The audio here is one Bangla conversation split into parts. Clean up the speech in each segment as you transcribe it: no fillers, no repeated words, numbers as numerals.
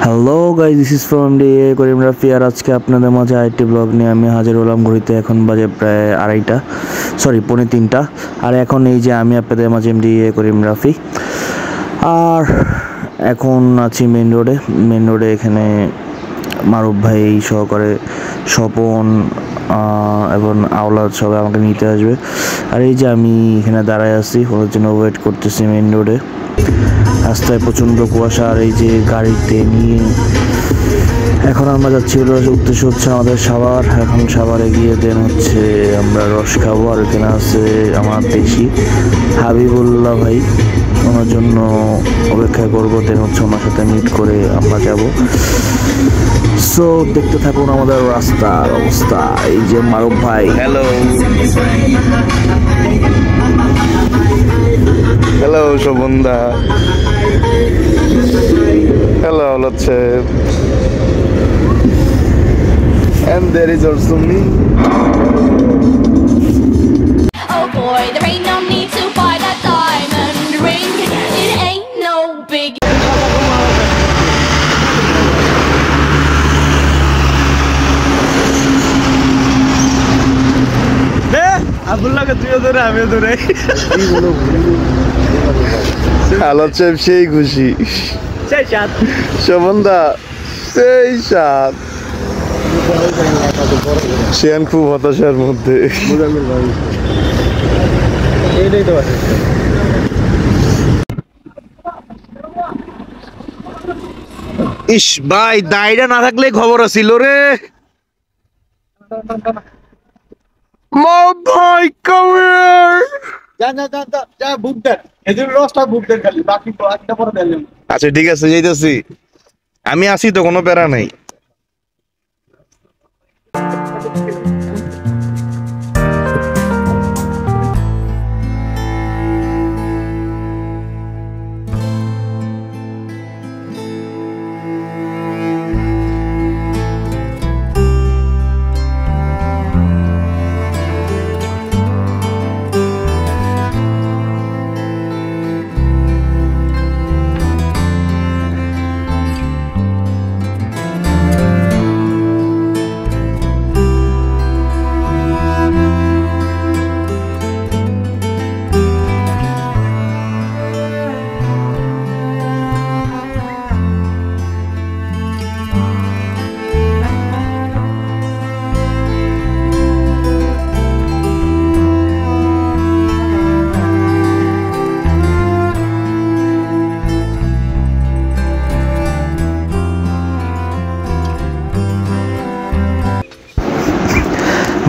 Hello guys, this is from D Karim Rafi. আর আজকে আপনাদের মাঝে আরেকটি ব্লগ নিয়ে আমি হাজির হলাম। ঘড়িতে এখন বাজে প্রায় আড়াইটা, পৌনে তিনটা। আর এখন এই যে আমি আপনাদের মাঝে এমডি করিম রাফি। আর এখন আছি মেন রোডে এখানে মারুফ ভাই সহকারে স্বপন এবং আওলাদ সবাই আমাকে নিতে আসবে। আর এই যে আমি এখানে দাঁড়ায় আছি, ওদের জন্য ওয়েট করতেছি মেন রোডে। রাস্তায় প্রচণ্ড কুয়াশা। আর এই যে গাড়িতে নিয়ে এখন আমরা যাচ্ছি উদ্দেশ্য হচ্ছে আমাদের সাভার। এখন সাভারে গিয়ে দেন হচ্ছে আমরা রস খাবো। আর এখানে আছে আমার দেশি হাবিবুল্লাহ ভাই, ওনার জন্য অপেক্ষা করবো। দেন হচ্ছে ওনার সাথে মিট করে আমরা যাব। সো দেখতে থাকুন আমাদের রাস্তার অবস্থা। এই যে মারুফ ভাই, হ্যালো হ্যালো শোভনদা, হ্যালো হচ্ছে and there is also me. Oh boy, there ain't no need to buy that diamond ring. It ain't no big. আব্দুল্লাহকে তুইও ধরে আমিও ধরে আলোর চেপ সেই খুশি, সেই সাত শোভনদা সেই সাত। শিয়ান খুব হতাশার মধ্যে। এইটাই তো আছে। ইস ভাই, দায়রা না থাকলে খবর আছিল রে। ভাই আচ্ছা ঠিক আছে, যাইতেছি। আমি আসি তো, কোনো প্যারা নাই।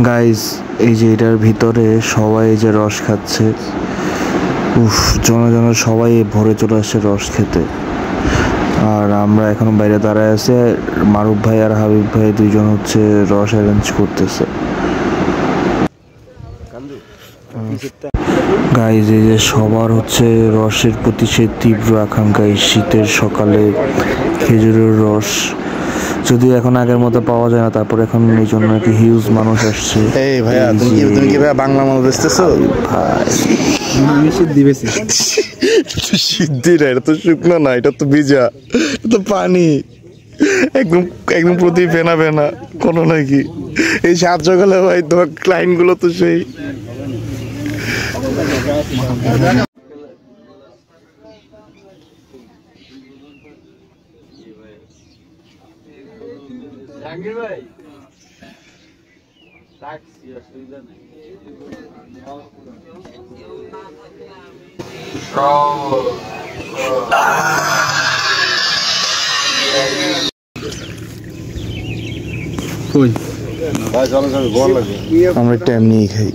গাইজ এই যে এটার ভিতরে সবাই যে রস খাচ্ছে, জন সবাই ভরে চলে আসছে রস খেতে। আর আমরা এখন বাইরে দাঁড়ায় আছি। মারুফ ভাই আর হাবিব ভাই দুইজন হচ্ছে রস অ্যারেঞ্জ করতেছে। গাইজ এই যে সবার হচ্ছে রসের প্রতি সে তীব্র আকাঙ্ক্ষা। এই শীতের সকালে খেজুরের রস যদিও এখন আগের মতো পাওয়া যায় না, তারপর এখন এই জন্য নাকি হিউজ মানুষ আসছে। এই ভাইয়া, তুমি কি ভাইয়া বাংলা মাল বেচতেছো? ভাই সিদ্ধি না, এটা তো শুকনো না, এটা তো ভিজা, এটা তো পানি একদম একদম প্রতি ফেনা ফেনা কোনো নাকি। এই সাত সকালে ভাই তোমার ক্লায়েন্ট গুলো তো সেই আমরা টাইম নিয়ে খাই।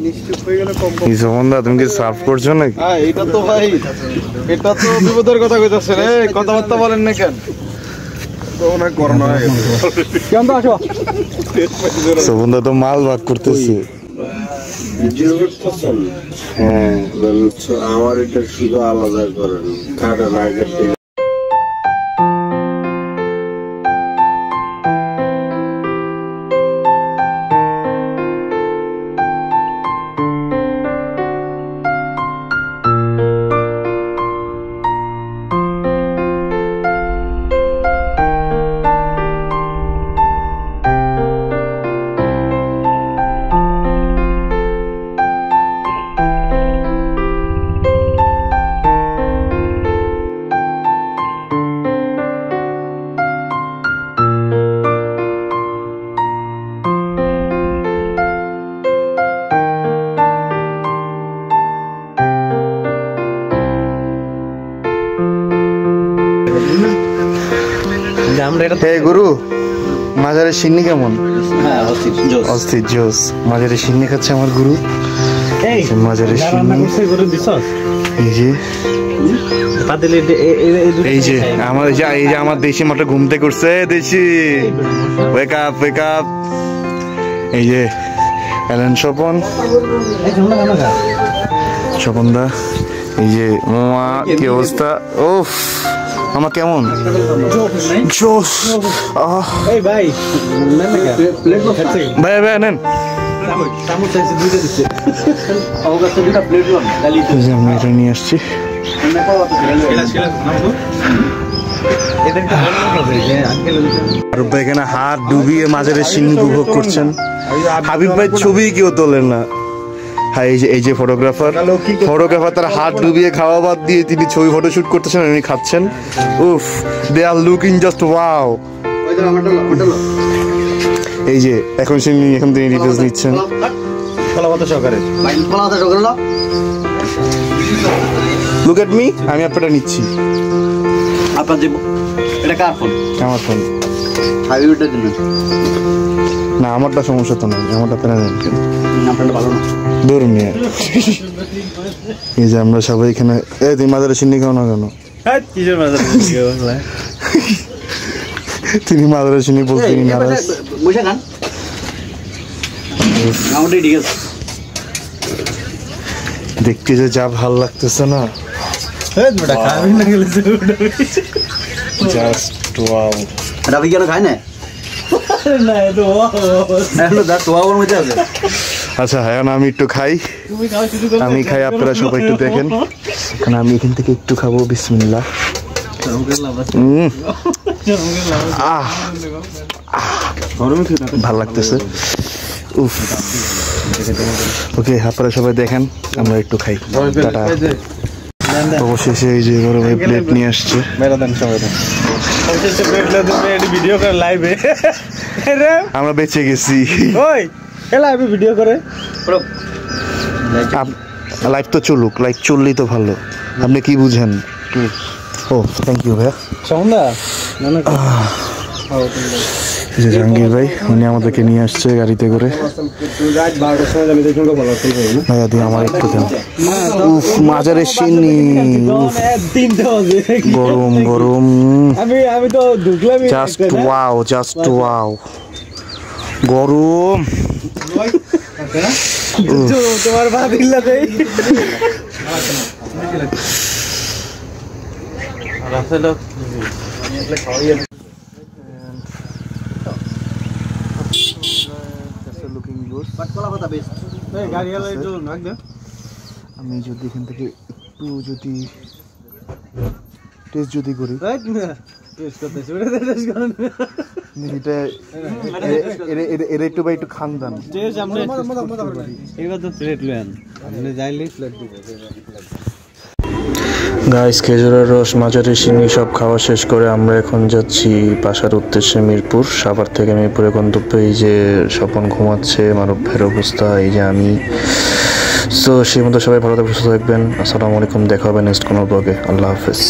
সমন্দা তুমি কি সার্ভ করছো নাকি? এটা তো ভাই, এটা তো বিপদের কথা কইতাছে রে, কথাবার্তা বলেন না কেন? সমন্দা তো মাল ভাগ করতেছে। হ্যাঁ, আমার এটা শুধু আলাদা করেন, কাটা না কেটে। হে গুরু, মাজারের সিন্নি কেমন? অস্থির জোস। মাজারের সিন্নি খাচ্ছে আমার গুরু। মাজারের সিন্নি এই যে এই যে আমার দেশি মাঠে ঘুম থেকে উঠছে। দেশি ওয়েক আপ ওয়েক আপ। এই যে এলেন স্বপন, স্বপন দা। এই যে মামা, কি অবস্থা? ওফ মামা কেমন? জোস। ভাই ভাই নেন। আমি এটা নিয়ে আসছি। আরব ভাই এখানে হাত ডুবিয়ে মাজারের সিন্নি উপভোগ করছেন। হাবিব ভাই ছবি কেউ তোলেন না। হ্যাঁ, এই যে ফটোগ্রাফার তার হাত ডুবিয়ে খাওয়া বাদ দিয়ে তিনি ছবি ফটোশুট করতেছেন, উনি খাচ্ছেন। উফ, দে আর লুকিং জাস্ট ওয়াও। এই যে এখন এখন তিনি ডিটেলস নিচ্ছেন। লুক এট মি, আমি আপনারটা নিচ্ছি। আপনার যে এটা কার ফোন? আমার ফোন। হাবিবের জন্য না, আমারটা সমস্যা তো নেই, আমারটা পেরা নেন কেন? আপনারটা ভালো না, ধরুন নিয়ে। এই যে আমরা সবাই এখানে, এই তুই মাজারে সিন্নি খাও না কেন? তিনি মাজারে সিন্নি বলতে নারাজ। বসে খান, আমাদের ঠিক আছে। দেখতে যে যা ভাল লাগতেছে না, জাস্ট ওয়াও। রাবি কেন খায় না? আচ্ছা হ্যাঁ, আমি একটু খাই, আমি খাই, আপনারা সবাই একটু দেখেন। কারণ আমি এখান থেকে একটু খাবো। বিসমিল্লাহ। ভাল লাগতেছে। উফ, ওকে আপনারা সবাই দেখেন, আমরা একটু খাই। টাটা। অবশেষে এই যে বড় ভাই প্লেট নিয়ে আসছে। আমরা বেঁচে গেছি। ভিডিও করে লাইভ তো চলুক, লাইভ চললেই তো ভালো। আপনি কি বুঝেন? ও থ্যাংক ইউ ভাইয়া। জাহাঙ্গীর ভাই উনি আমাদেরকে নিয়ে আসছে গাড়িতে করে। ভাইয়া দিয়ে আমার একটু দেন। উফ, মাজারের সিন্নি গরম গরম। আমি তো ঢুকলাম, জাস্ট ওয়াও, জাস্ট ওয়াও, গরম। তোমার ভাত দিল্লা দেই। আমি যদি এখান থেকে একটু যদি টেস্ট যদি করি, এটা একটু ভাই একটু খান দান। গাইস, খেজুরের রস, মাজারের সিন্নি সব খাওয়া শেষ করে আমরা এখন যাচ্ছি বাসার উদ্দেশ্যে মিরপুর। সাভার থেকে মিরপুরে গন্তব্য। এই যে স্বপন ঘুমাচ্ছে, মারুফের অবস্থা, এই যে আমি। সো সেই মতো সবাই ভালো থাকবেন, সুস্থ থাকবেন। আসসালামু আলাইকুম, দেখা হবে নেক্সট কোনো ব্লগে। আল্লাহ হাফেজ।